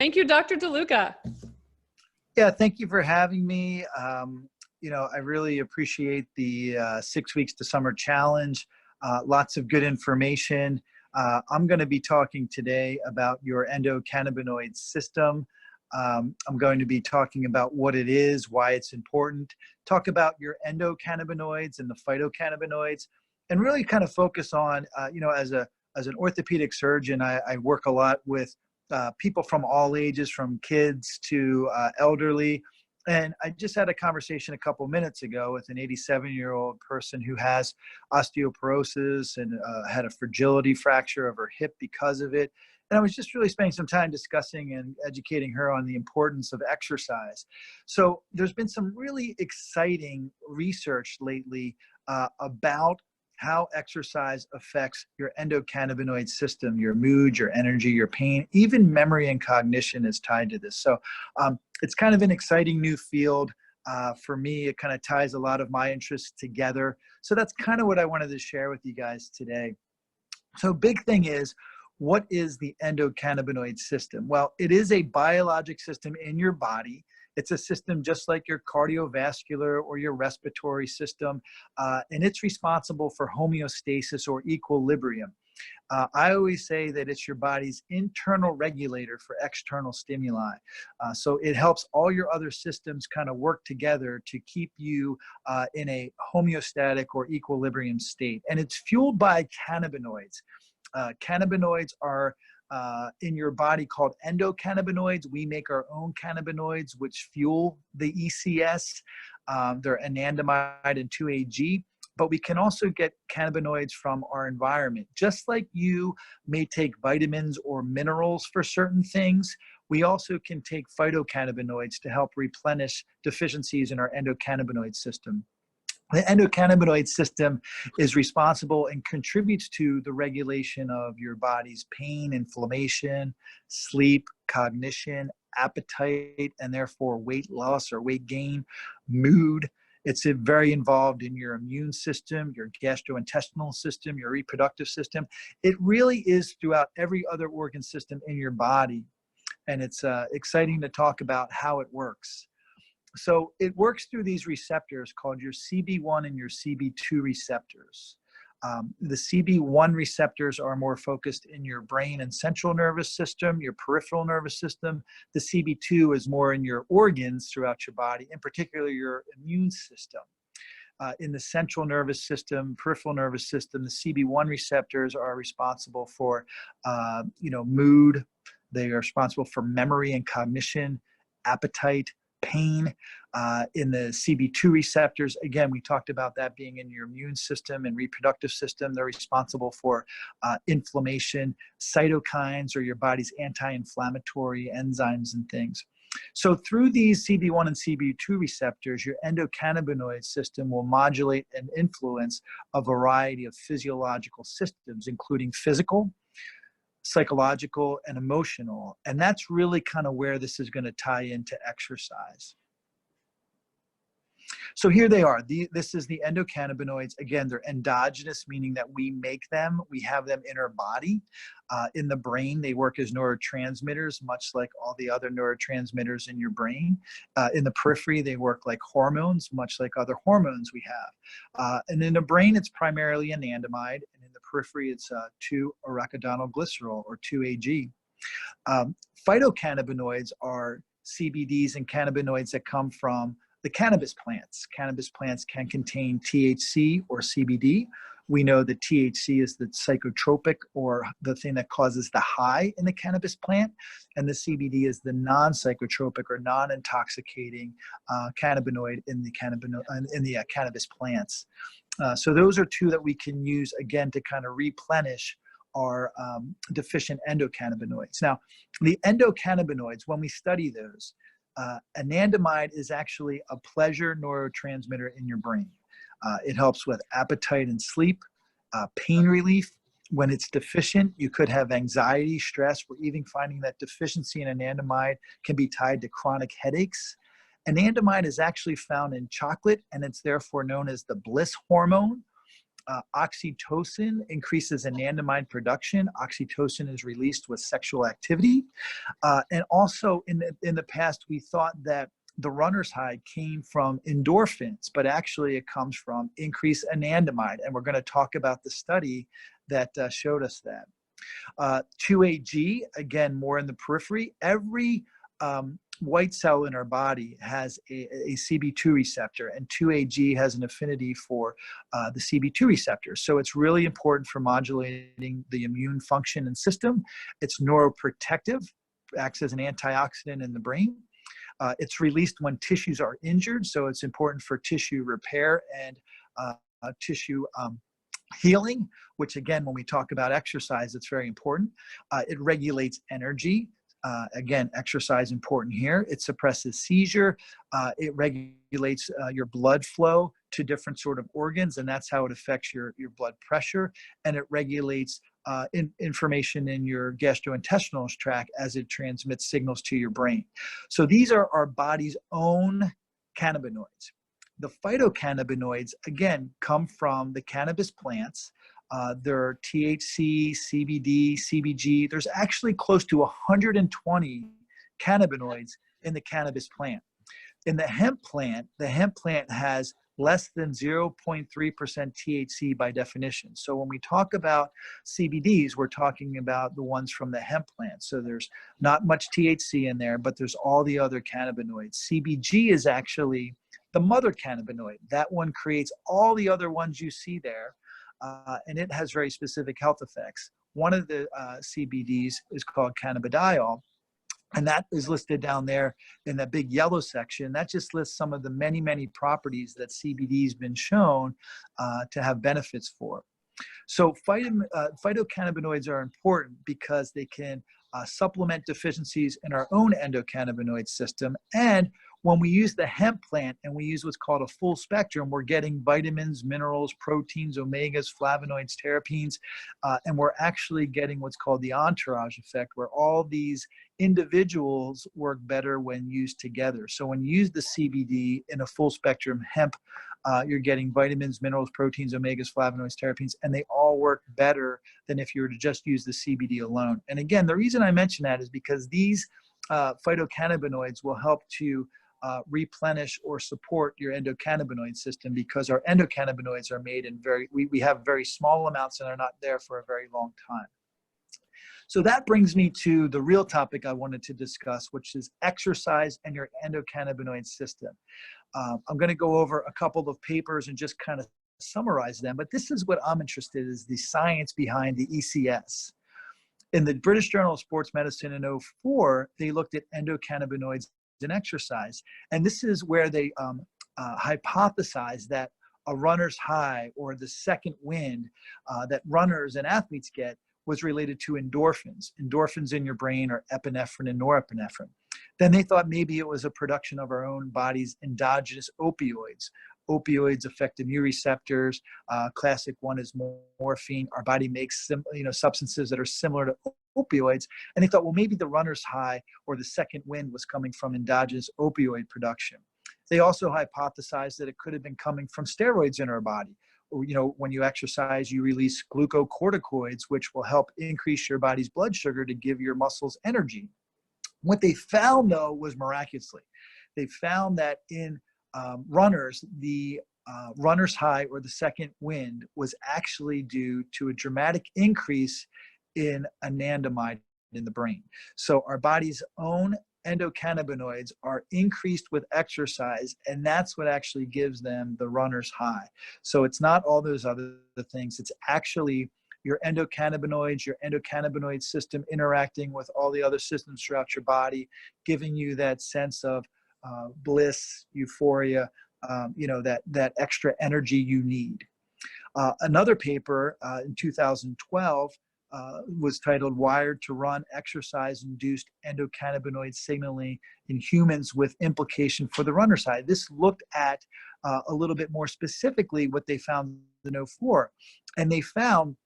Thank you, Dr. DeLuca. Yeah, thank you for having me. I really appreciate the 6 weeks to summer challenge. Lots of good information. I'm going to be talking today about your endocannabinoid system. I'm going to be talking about what it is, why it's important, talk about your endocannabinoids and the phytocannabinoids, and really kind of focus on, as an orthopedic surgeon, I work a lot with people from all ages, from kids to elderly. And I just had a conversation a couple minutes ago with an 87-year-old person who has osteoporosis and had a fragility fracture of her hip because of it. And I was just really spending some time discussing and educating her on the importance of exercise. So there's been some really exciting research lately about how exercise affects your endocannabinoid system, your mood, your energy, your pain, even memory and cognition is tied to this. So it's kind of an exciting new field. For me, it kind of ties a lot of my interests together. So that's kind of what I wanted to share with you guys today. So big thing is, what is the endocannabinoid system? Well, it is a biologic system in your body. It's a system just like your cardiovascular or your respiratory system, and it's responsible for homeostasis or equilibrium. I always say that it's your body's internal regulator for external stimuli. So it helps all your other systems kind of work together to keep you in a homeostatic or equilibrium state. And it's fueled by cannabinoids. Cannabinoids are in your body called endocannabinoids. We make our own cannabinoids, which fuel the ECS. They're anandamide and 2-AG, but we can also get cannabinoids from our environment. Just like you may take vitamins or minerals for certain things, we also can take phytocannabinoids to help replenish deficiencies in our endocannabinoid system. The endocannabinoid system is responsible and contributes to the regulation of your body's pain, inflammation, sleep, cognition, appetite, and therefore weight loss or weight gain, mood. It's very involved in your immune system, your gastrointestinal system, your reproductive system. It really is throughout every other organ system in your body. And it's exciting to talk about how it works. So it works through these receptors called your CB1 and your CB2 receptors. The CB1 receptors are more focused in your brain and central nervous system, your peripheral nervous system. The CB2 is more in your organs throughout your body, in particular your immune system. In the central nervous system, peripheral nervous system, the CB1 receptors are responsible for, mood. They are responsible for memory and cognition, appetite, pain. In the CB2 receptors, again, we talked about that being in your immune system and reproductive system. They're responsible for inflammation, cytokines, or your body's anti-inflammatory enzymes and things. So through these CB1 and CB2 receptors, your endocannabinoid system will modulate and influence a variety of physiological systems, including physical, psychological, and emotional. And that's really kind of where this is going to tie into exercise. So here they are. This is the endocannabinoids. Again, they're endogenous, meaning that we make them. We have them in our body. In the brain, they work as neurotransmitters, much like all the other neurotransmitters in your brain. In the periphery, they work like hormones, much like other hormones we have. And in the brain, it's primarily anandamide, and in the periphery, it's 2-arachidonoglycerol, or 2-AG. Phytocannabinoids are CBDs and cannabinoids that come from the cannabis plants. Cannabis plants can contain THC or CBD. We know that THC is the psychotropic, or the thing that causes the high in the cannabis plant, and the CBD is the non-psychotropic or non-intoxicating cannabinoid in the cannabis plants. So those are two that we can use, again, to kind of replenish our deficient endocannabinoids. Now, the endocannabinoids, when we study those, anandamide is actually a pleasure neurotransmitter in your brain. It helps with appetite and sleep, pain relief. When it's deficient, you could have anxiety, stress. We're even finding that deficiency in anandamide can be tied to chronic headaches. Anandamide is actually found in chocolate, and it's therefore known as the bliss hormone. Oxytocin increases anandamide production. Oxytocin is released with sexual activity. And also in the past, we thought that the runner's high came from endorphins, but actually it comes from increased anandamide. And we're going to talk about the study that showed us that. 2AG, again, more in the periphery. Every white cell in our body has a CB2 receptor, and 2AG has an affinity for the CB2 receptor. So it's really important for modulating the immune function and system. It's neuroprotective, acts as an antioxidant in the brain. It's released when tissues are injured, so it's important for tissue repair and tissue healing, which again, when we talk about exercise, it's very important. It regulates energy. Again, exercise important here. It suppresses seizure. It regulates your blood flow to different sort of organs, and that's how it affects your blood pressure. And it regulates information in your gastrointestinal tract as it transmits signals to your brain. So these are our body's own cannabinoids. The phytocannabinoids, again, come from the cannabis plants. There are THC, CBD, CBG. There's actually close to 120 cannabinoids in the cannabis plant. In the hemp plant has less than 0.3% THC by definition. So when we talk about CBDs, we're talking about the ones from the hemp plant. So there's not much THC in there, but there's all the other cannabinoids. CBG is actually the mother cannabinoid. That one creates all the other ones you see there, and it has very specific health effects. One of the CBDs is called cannabidiol, and that is listed down there in that big yellow section. That just lists some of the many, many properties that CBD has been shown to have benefits for. So phytocannabinoids are important because they can supplement deficiencies in our own endocannabinoid system. And when we use the hemp plant and we use what's called a full spectrum, we're getting vitamins, minerals, proteins, omegas, flavonoids, terpenes, and we're actually getting what's called the entourage effect, where all these individuals work better when used together. So when you use the CBD in a full spectrum hemp, you're getting vitamins, minerals, proteins, omegas, flavonoids, terpenes, and they all work better than if you were to just use the CBD alone. And again, the reason I mention that is because these phytocannabinoids will help to replenish or support your endocannabinoid system, because our endocannabinoids are made in we have very small amounts and are not there for a very long time. So that brings me to the real topic I wanted to discuss, which is exercise and your endocannabinoid system. I'm going to go over a couple of papers and just kind of summarize them, but this is what I'm interested in, is the science behind the ECS. In the British Journal of Sports Medicine in 2004, they looked at endocannabinoids in exercise. And this is where they hypothesized that a runner's high, or the second wind that runners and athletes get, was related to endorphins. Endorphins in your brain are epinephrine and norepinephrine. Then they thought maybe it was a production of our own body's endogenous opioids. Opioids affect immune receptors. Classic one is morphine. Our body makes substances that are similar to opioids. And they thought, well, maybe the runner's high or the second wind was coming from endogenous opioid production. They also hypothesized that it could have been coming from steroids in our body. When you exercise, you release glucocorticoids, which will help increase your body's blood sugar to give your muscles energy. What they found, though, was miraculously, they found that in runners, the runner's high or the second wind was actually due to a dramatic increase in anandamide in the brain. So our body's own endocannabinoids are increased with exercise, and that's what actually gives them the runner's high. So it's not all those other things. It's actually your endocannabinoids, your endocannabinoid system interacting with all the other systems throughout your body, giving you that sense of bliss, euphoria, that extra energy you need. Another paper in 2012 was titled "Wired to Run Exercise-Induced Endocannabinoid Signaling in Humans with Implication for the Runner's High." This looked at a little bit more specifically what they found in 2004. And they found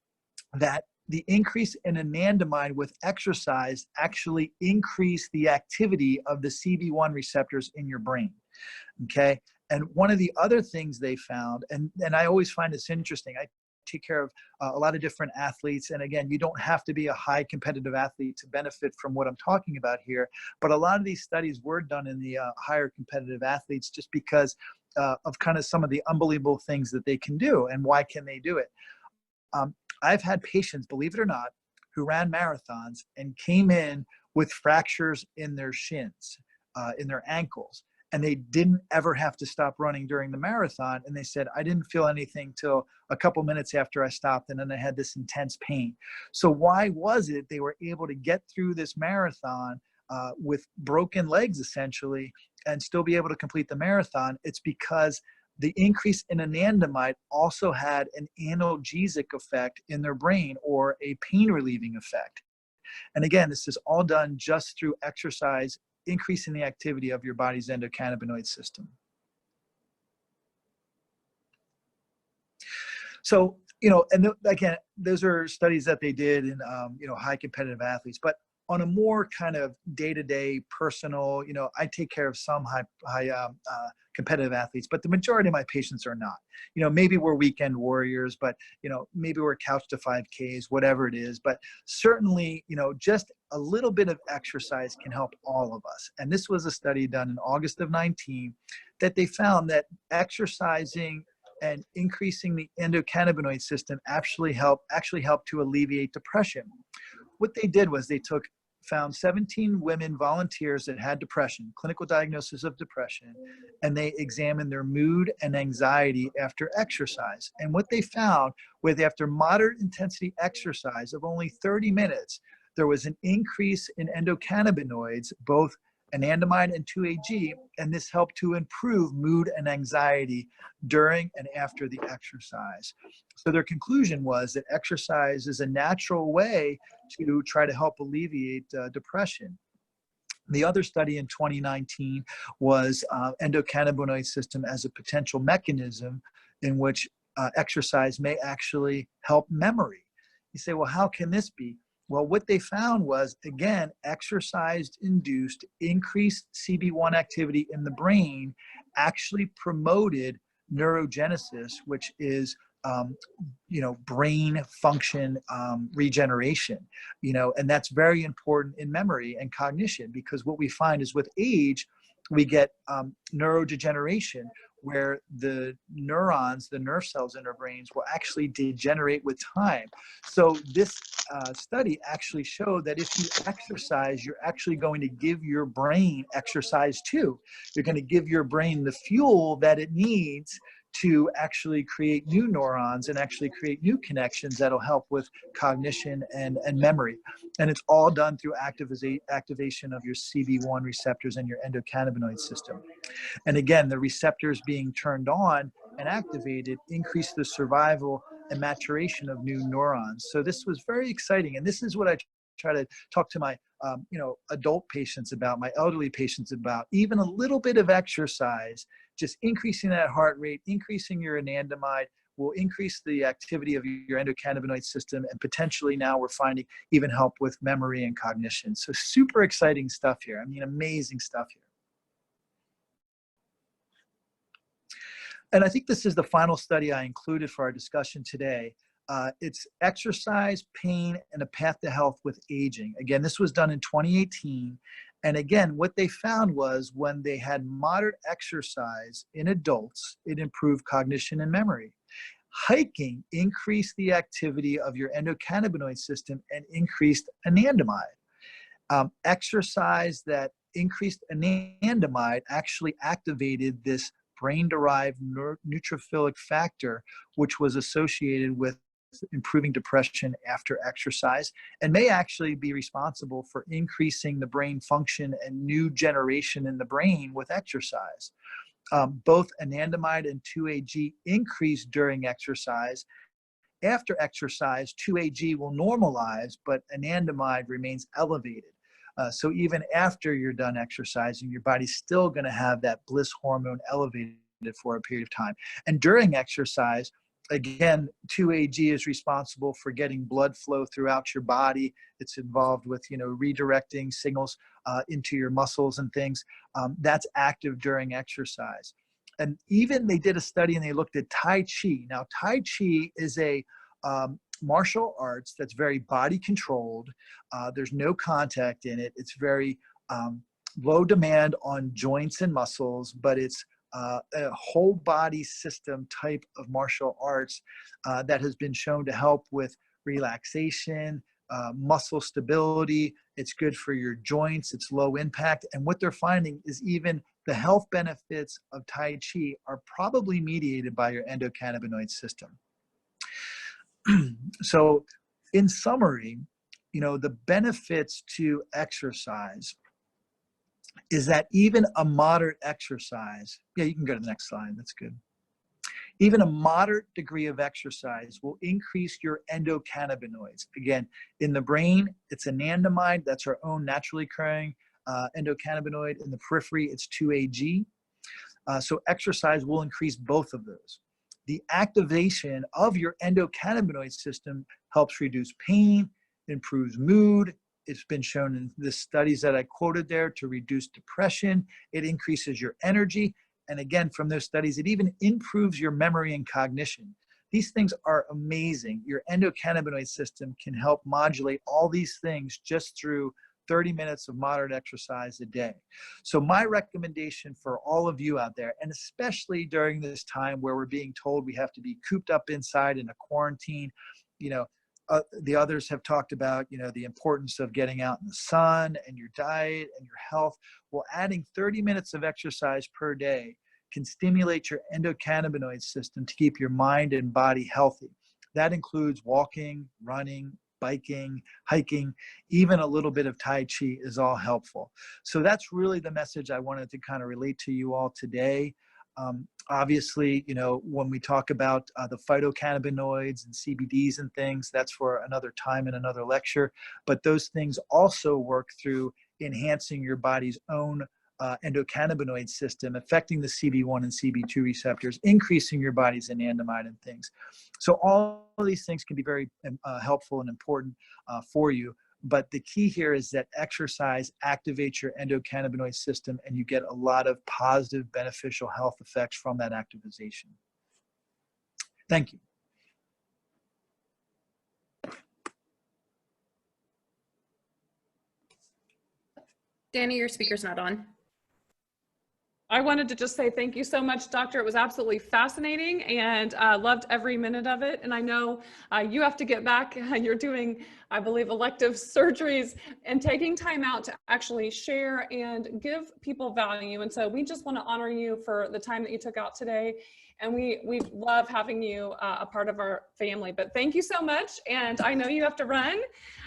that the increase in anandamide with exercise actually increased the activity of the CB1 receptors in your brain, okay? And one of the other things they found, and I always find this interesting, I take care of a lot of different athletes. And again, you don't have to be a high competitive athlete to benefit from what I'm talking about here. But a lot of these studies were done in the higher competitive athletes just because of kind of some of the unbelievable things that they can do. And why can they do it? I've had patients, believe it or not, who ran marathons and came in with fractures in their shins, in their ankles. And they didn't ever have to stop running during the marathon. And they said, I didn't feel anything till a couple minutes after I stopped. And then I had this intense pain. So why was it they were able to get through this marathon with broken legs, essentially, and still be able to complete the marathon? It's because the increase in anandamide also had an analgesic effect in their brain, or a pain relieving effect. And again, this is all done just through exercise, increasing the activity of your body's endocannabinoid system. So, and again, those are studies that they did in, high competitive athletes. But on a more kind of day-to-day personal, I take care of some high competitive athletes, but the majority of my patients are not. Maybe we're weekend warriors, but maybe we're couch to 5Ks, whatever it is. But certainly, just a little bit of exercise can help all of us. And this was a study done in August of 19 that they found that exercising and increasing the endocannabinoid system actually helped to alleviate depression. What they did was they found 17 women volunteers that had depression, clinical diagnosis of depression, and they examined their mood and anxiety after exercise. And what they found was, after moderate intensity exercise of only 30 minutes, there was an increase in endocannabinoids, both anandamide and 2-AG, and this helped to improve mood and anxiety during and after the exercise. So their conclusion was that exercise is a natural way to try to help alleviate depression. The other study in 2019 was endocannabinoid system as a potential mechanism in which exercise may actually help memory. You say, well, how can this be? Well, what they found was, again, exercise-induced increased CB1 activity in the brain actually promoted neurogenesis, which is brain function regeneration, and that's very important in memory and cognition, because what we find is with age, we get neurodegeneration, where the neurons, the nerve cells in our brains, will actually degenerate with time. So this study actually showed that if you exercise, you're actually going to give your brain exercise too. You're going to give your brain the fuel that it needs to actually create new neurons and actually create new connections that'll help with cognition and memory. And it's all done through activation of your CB1 receptors and your endocannabinoid system. And again, the receptors being turned on and activated increase the survival and maturation of new neurons. So this was very exciting. And this is what I try to talk to my adult patients about, my elderly patients about. Even a little bit of exercise, just increasing that heart rate, increasing your anandamide, will increase the activity of your endocannabinoid system, and potentially now we're finding even help with memory and cognition. So super exciting stuff here. I mean, amazing stuff here. And I think this is the final study I included for our discussion today. It's exercise, pain, and a path to health with aging. Again, this was done in 2018. And again, what they found was when they had moderate exercise in adults, it improved cognition and memory. Hiking increased the activity of your endocannabinoid system and increased anandamide. Exercise that increased anandamide actually activated this brain-derived neutrophilic factor, which was associated with improving depression after exercise, and may actually be responsible for increasing the brain function and new generation in the brain with exercise. Both anandamide and 2-AG increase during exercise. After exercise, 2-AG will normalize, but anandamide remains elevated. So even after you're done exercising, your body's still going to have that bliss hormone elevated for a period of time. And during exercise, again, 2-AG is responsible for getting blood flow throughout your body. It's involved with, redirecting signals into your muscles and things. That's active during exercise. And even they did a study and they looked at Tai Chi. Now, Tai Chi is a martial arts that's very body controlled. There's no contact in it. It's very low demand on joints and muscles, but it's a whole body system type of martial arts that has been shown to help with relaxation, muscle stability. It's good for your joints. It's low impact. And what they're finding is even the health benefits of Tai Chi are probably mediated by your endocannabinoid system. So in summary, you know, the benefits to exercise is that even a moderate exercise, yeah, you can go to the next slide, that's good. Even a moderate degree of exercise will increase your endocannabinoids. Again, in the brain, it's anandamide, that's our own naturally occurring endocannabinoid. In the periphery, it's 2-AG. So exercise will increase both of those. The activation of your endocannabinoid system helps reduce pain, improves mood. It's been shown in the studies that I quoted there to reduce depression. It increases your energy. And again, from those studies, it even improves your memory and cognition. These things are amazing. Your endocannabinoid system can help modulate all these things just through 30 minutes of moderate exercise a day. So my recommendation for all of you out there, and especially during this time where we're being told we have to be cooped up inside in a quarantine, you know, the others have talked about, you know, the importance of getting out in the sun and your diet and your health. Well, adding 30 minutes of exercise per day can stimulate your endocannabinoid system to keep your mind and body healthy. That includes walking, running, biking, hiking, even a little bit of Tai Chi is all helpful. So that's really the message I wanted to kind of relate to you all today. Obviously, you know, when we talk about the phytocannabinoids and CBDs and things, that's for another time in another lecture. But those things also work through enhancing your body's own endocannabinoid system, affecting the CB1 and CB2 receptors, increasing your body's anandamide and things. So all of these things can be very helpful and important for you. But the key here is that exercise activates your endocannabinoid system and you get a lot of positive beneficial health effects from that activation. Thank you. Danny, your speaker's not on. I wanted to just say thank you so much, Doctor. It was absolutely fascinating and loved every minute of it. And I know you have to get back. You're doing, I believe, elective surgeries and taking time out to actually share and give people value. And so we just want to honor you for the time that you took out today. And we love having you a part of our family. But thank you so much. And I know you have to run.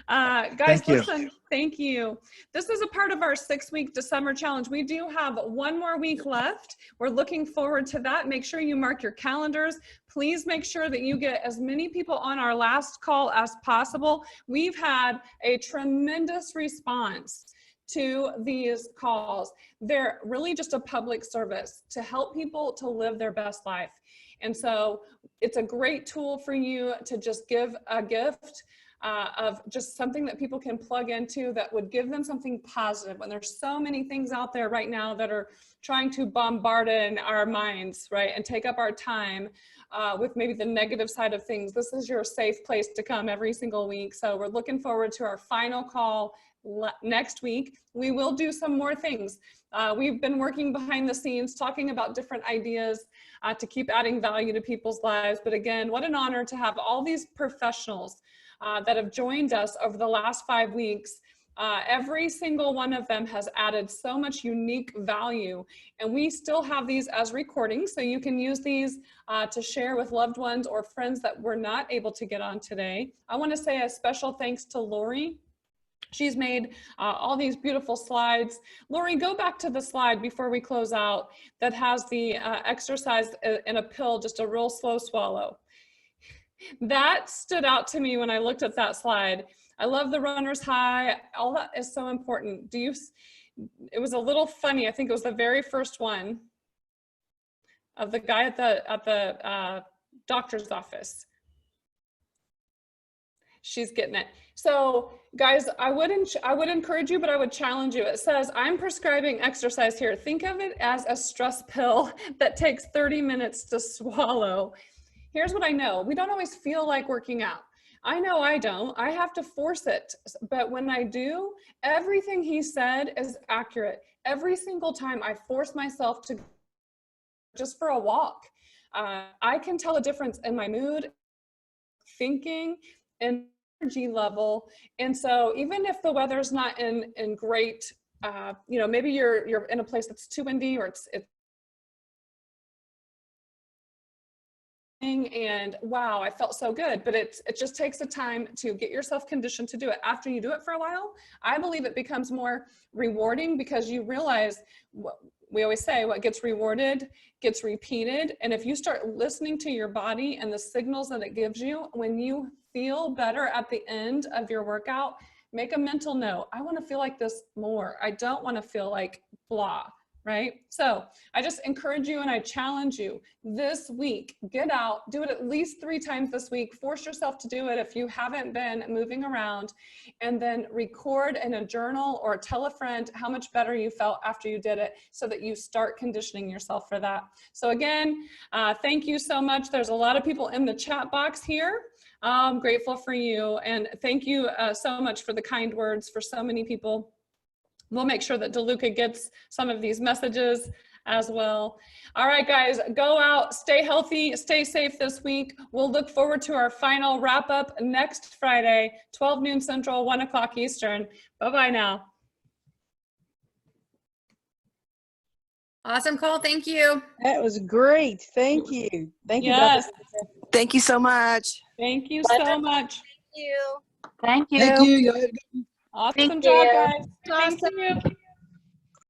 Guys, listen, thank you. This is a part of our 6-week December challenge. We do have one more week left. We're looking forward to that. Make sure you mark your calendars. Please make sure that you get as many people on our last call as possible. We've had a tremendous response to these calls. They're really just a public service to help people to live their best life. And so it's a great tool for you to just give a gift of just something that people can plug into that would give them something positive when there's so many things out there right now that are trying to bombard in our minds, right, and take up our time with maybe the negative side of things. This is your safe place to come every single week. So we're looking forward to our final call next week. We will do some more things. We've been working behind the scenes, talking about different ideas to keep adding value to people's lives. But again, what an honor to have all these professionals that have joined us over the last 5 weeks. Every single one of them has added so much unique value, and we still have these as recordings, so you can use these to share with loved ones or friends that were not able to get on today. I want to say a special thanks to Lori. She's made all these beautiful slides. Lori, go back to the slide before we close out that has the exercise in a pill, just a real slow swallow. That stood out to me when I looked at that slide. I love the runner's high. All that is so important. It was a little funny. I think it was the very first one of the guy at the doctor's office. She's getting it. So guys, I would encourage you, but I would challenge you. It says, I'm prescribing exercise here. Think of it as a stress pill that takes 30 minutes to swallow. Here's what I know. We don't always feel like working out. I know I don't. I have to force it. But when I do, everything he said is accurate. Every single time I force myself to just for a walk, I can tell a difference in my mood, thinking, and energy level. And so even if the weather's not in great, you know, maybe you're in a place that's too windy, or it's and wow, I felt so good, but it just takes the time to get yourself conditioned to do it. After you do it for a while, I believe it becomes more rewarding, because you realize what we always say, what gets rewarded gets repeated. And if you start listening to your body and the signals that it gives you, when you feel better at the end of your workout, make a mental note. I want to feel like this more. I don't want to feel like blah. Right? So I just encourage you and I challenge you this week, get out, do it at least 3 times this week, force yourself to do it if you haven't been moving around, and then record in a journal or tell a friend how much better you felt after you did it, so that you start conditioning yourself for that. So again, thank you so much. There's a lot of people in the chat box here. I'm grateful for you, and thank you so much for the kind words for so many people. We'll make sure that DeLuca gets some of these messages as well. All right, guys, go out, stay healthy, stay safe this week. We'll look forward to our final wrap up next Friday, 12 noon Central, 1 o'clock Eastern. Bye-bye now. Awesome, Cole. Thank you. That was great. Thank you. Thank you. Yes, Dr. Thank you so much. thank you so much. You. Thank you. Thank you. Awesome Thank job, you. guys. Thank you.